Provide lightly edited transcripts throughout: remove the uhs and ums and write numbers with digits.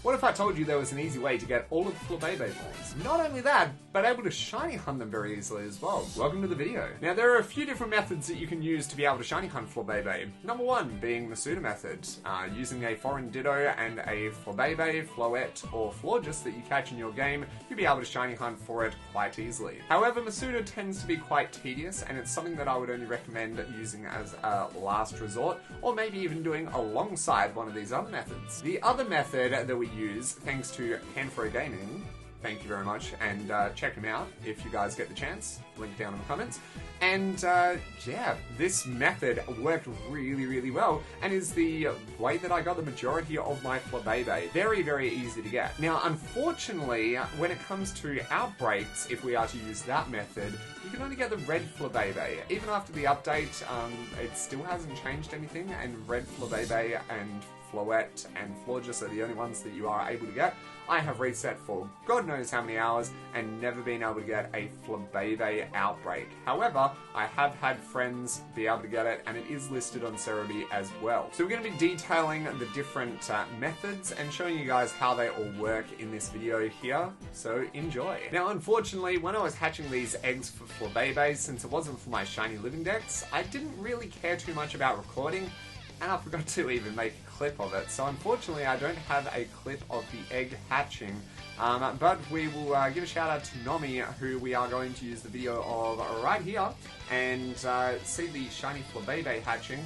What if I told you there was an easy way to get all of the Flabebe forms? Not only that, but able to shiny hunt them very easily as well. Welcome to the video. Now there are a few different methods that you can use to be able to shiny hunt Flabebe. Number one being the Masuda method, using a foreign Ditto and a Flabebe, Floette, or Florges that you catch in your game, you'll be able to shiny hunt for it quite easily. However, Masuda tends to be quite tedious, and it's something that I would only recommend using as a last resort, or maybe even doing alongside one of these other methods. The other method that we use, thanks to Hanfro Gaming, thank you very much, and check them out if you guys get the chance, link down in the comments. And yeah, this method worked really well, and is the way that I got the majority of my Flabebe. Very easy to get. Now unfortunately, when it comes to outbreaks, if we are to use that method, you can only get the red Flabebe. Even after the update, it still hasn't changed anything, and red Flabebe and Floette and Florges are the only ones that you are able to get. I have reset for God knows how many hours and never been able to get a Flabebe outbreak. However, I have had friends be able to get it, and it is listed on Serebii as well. So we're going to be detailing the different methods and showing you guys how they all work in this video here, so enjoy. Now unfortunately, when I was hatching these eggs for Flabebe, since it wasn't for my shiny living dex, I didn't really care too much about recording, and I forgot to even make a clip of it. So unfortunately I don't have a clip of the egg hatching, but we will give a shout out to Nomi, who we are going to use the video of right here, and see the shiny Flabebe hatching.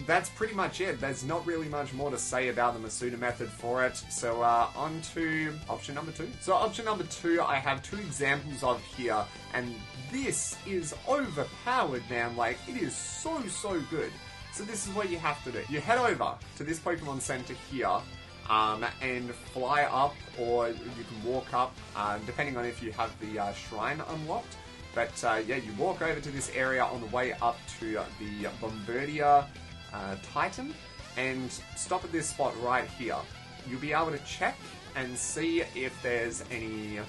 That's pretty much it. There's not really much more to say about the Masuda method for it. So on to option number 2. So option number 2, I have 2 examples of here, and this is overpowered, man. Like, it is so good. So this is what you have to do. You head over to this Pokemon Center here, and fly up, or you can walk up, depending on if you have the shrine unlocked. But yeah, you walk over to this area on the way up to the Bombardier Titan, and stop at this spot right here. You'll be able to check and see if there's any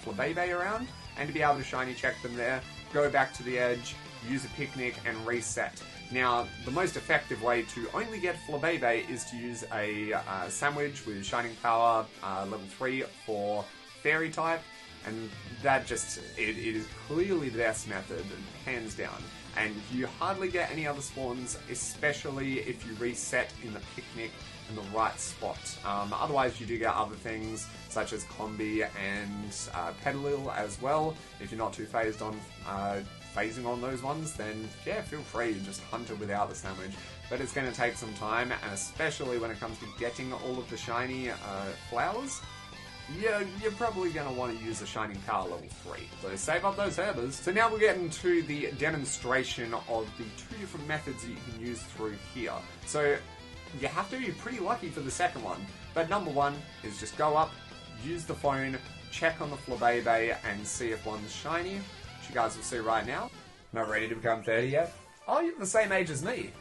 Flabebe around, and to be able to shiny check them there, go back to the edge, use a picnic, and reset. Now, the most effective way to only get Flabebe is to use a sandwich with Shining Power level 3 for Fairy type, and that just, it is clearly the best method, hands down. And you hardly get any other spawns, especially if you reset in the picnic in the right spot. Otherwise you do get other things such as Combi and Petalil as well. If you're not too phased on phasing on those ones, then yeah, feel free to just hunt it without the sandwich. But it's going to take some time, and especially when it comes to getting all of the shiny flowers, you're probably going to want to use a Shining Power level 3. So save up those herbers. So now we're getting to the demonstration of the 2 different methods that you can use through here. So you have to be pretty lucky for the second one. But number 1 is just go up, use the phone, check on the Flabebe, and see if one's shiny. Which you guys will see right now. Not ready to become 30 yet? Oh, you're the same age as me.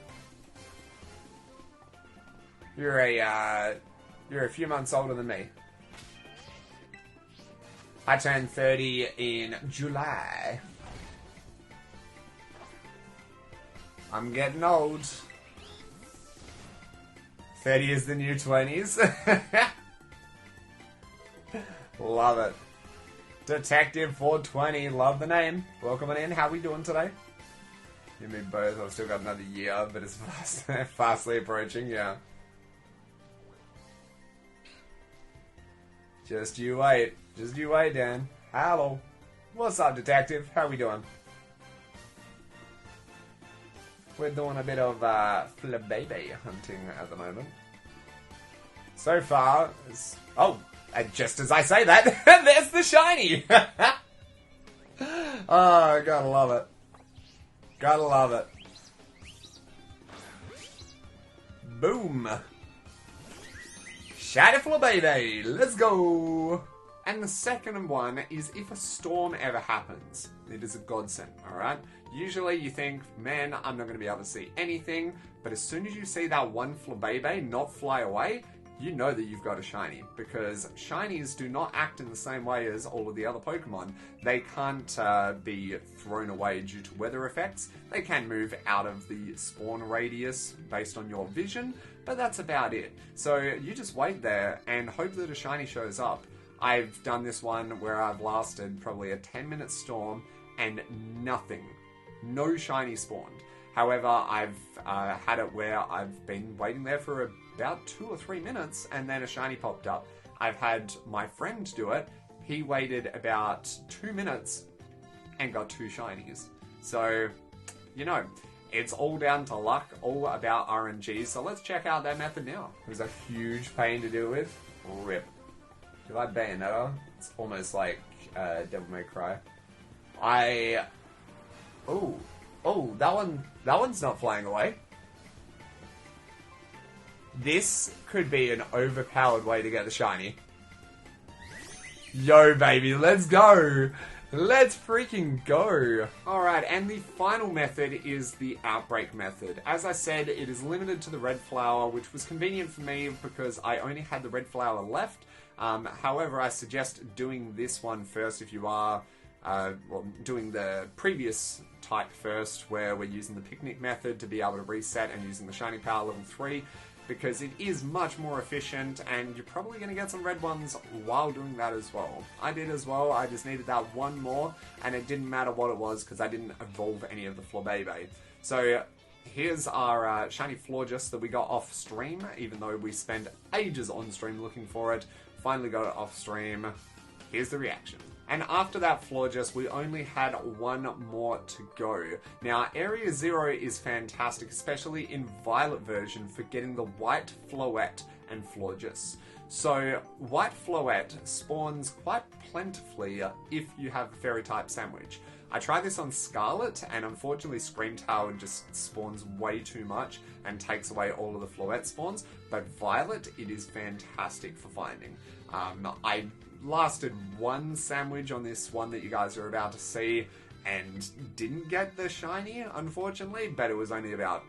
You're a few months older than me. I turned 30 in July. I'm getting old. 30 is the new 20s. Love it. Detective 420, love the name. Welcome in, how we doing today? You and me both, I've still got another year, but it's fastly approaching, yeah. Just you wait, Dan. Hello. What's up, Detective? How we doing? We're doing a bit of Flabebe hunting at the moment. So far, oh, and just as I say that, there's the shiny! Oh, gotta love it. Gotta love it. Boom! Shiny Flabebe, let's go! And the second one is if a storm ever happens. It is a godsend, alright? Usually you think, man, I'm not going to be able to see anything, but as soon as you see that one Flabebe not fly away, you know that you've got a shiny, because shinies do not act in the same way as all of the other Pokemon. They can't be thrown away due to weather effects. They can move out of the spawn radius based on your vision, but that's about it. So you just wait there and hope that a shiny shows up. I've done this one where I've lasted probably a 10-minute storm and nothing. No shiny spawned. However, I've had it where I've been waiting there for about 2 or 3 minutes and then a shiny popped up. I've had my friend do it. He waited about 2 minutes and got 2 shinies. So, you know, it's all down to luck, all about RNG. So let's check out that method now. It was a huge pain to deal with. Rip. Do I Bayonetta? It's almost like Devil May Cry. Oh, that one's not flying away. This could be an overpowered way to get the shiny. Yo, baby, let's go! Let's freaking go! Alright, and the final method is the Outbreak method. As I said, it is limited to the red flower, which was convenient for me because I only had the red flower left. However, I suggest doing this one first if you are doing the previous type first, where we're using the picnic method to be able to reset and using the shiny power level 3, because it is much more efficient and you're probably going to get some red ones while doing that as well. I did as well, I just needed that one more and it didn't matter what it was because I didn't evolve any of the Flabebe. So here's our shiny Florges that we got off stream, even though we spent ages on stream looking for it. Finally got it off stream. Here's the reaction. And after that Florges, we only had one more to go. Now, Area 0 is fantastic, especially in Violet version, for getting the white Floette and Florges. So, white Floette spawns quite plentifully if you have Fairy-type Sandwich. I tried this on Scarlet, and unfortunately Scream Tower just spawns way too much and takes away all of the Floette spawns, but Violet, it is fantastic for finding. I lasted one sandwich on this one that you guys are about to see and didn't get the shiny, unfortunately, but it was only about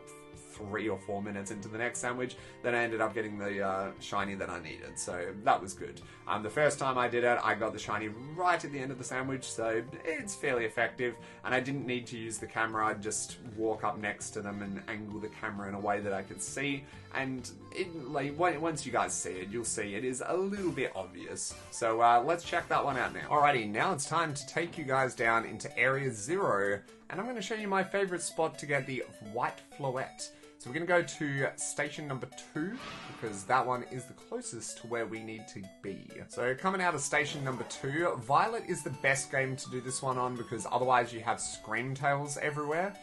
3 or 4 minutes into the next sandwich that I ended up getting the shiny that I needed, so that was good. The first time I did it, I got the shiny right at the end of the sandwich, so it's fairly effective, and I didn't need to use the camera. I'd just walk up next to them and angle the camera in a way that I could see, and once you guys see it, you'll see it is a little bit obvious. So let's check that one out now. Alrighty, now it's time to take you guys down into Area 0, and I'm going to show you my favourite spot to get the white Floette. So we're going to go to station number 2, because that one is the closest to where we need to be. So coming out of station number 2, Violet is the best game to do this one on, because otherwise you have Screamtails everywhere.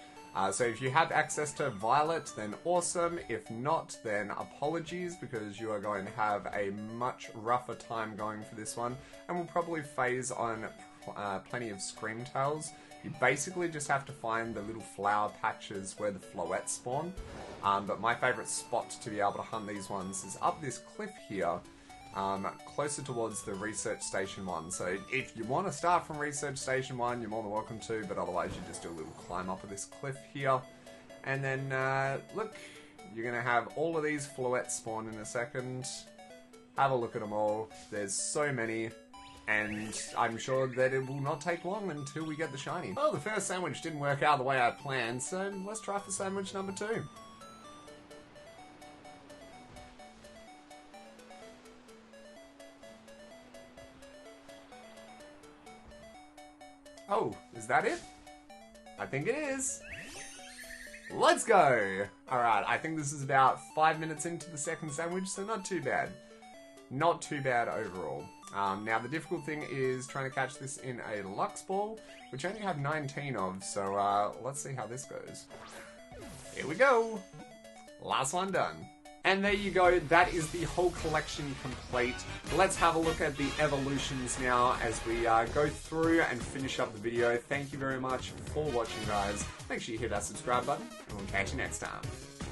So if you have access to Violet, then awesome. If not, then apologies, because you are going to have a much rougher time going for this one, and will probably phase on plenty of Screamtails. You basically just have to find the little flower patches where the Floettes spawn. But my favourite spot to be able to hunt these ones is up this cliff here, closer towards the Research Station 1. So if you want to start from Research Station 1, you're more than welcome to, but otherwise you just do a little climb up of this cliff here. And then, look, you're going to have all of these Floettes spawn in a second. Have a look at them all. There's so many. And I'm sure that it will not take long until we get the shiny. Well, the first sandwich didn't work out the way I planned, so let's try for sandwich number 2. Oh, is that it? I think it is. Let's go! Alright, I think this is about 5 minutes into the second sandwich, so not too bad. Not too bad overall. Now the difficult thing is trying to catch this in a Lux Ball, which I only have 19 of, so let's see how this goes. Here we go! Last one done. And there you go, that is the whole collection complete. Let's have a look at the evolutions now as we go through and finish up the video. Thank you very much for watching, guys. Make sure you hit that subscribe button, and we'll catch you next time.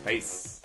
Peace!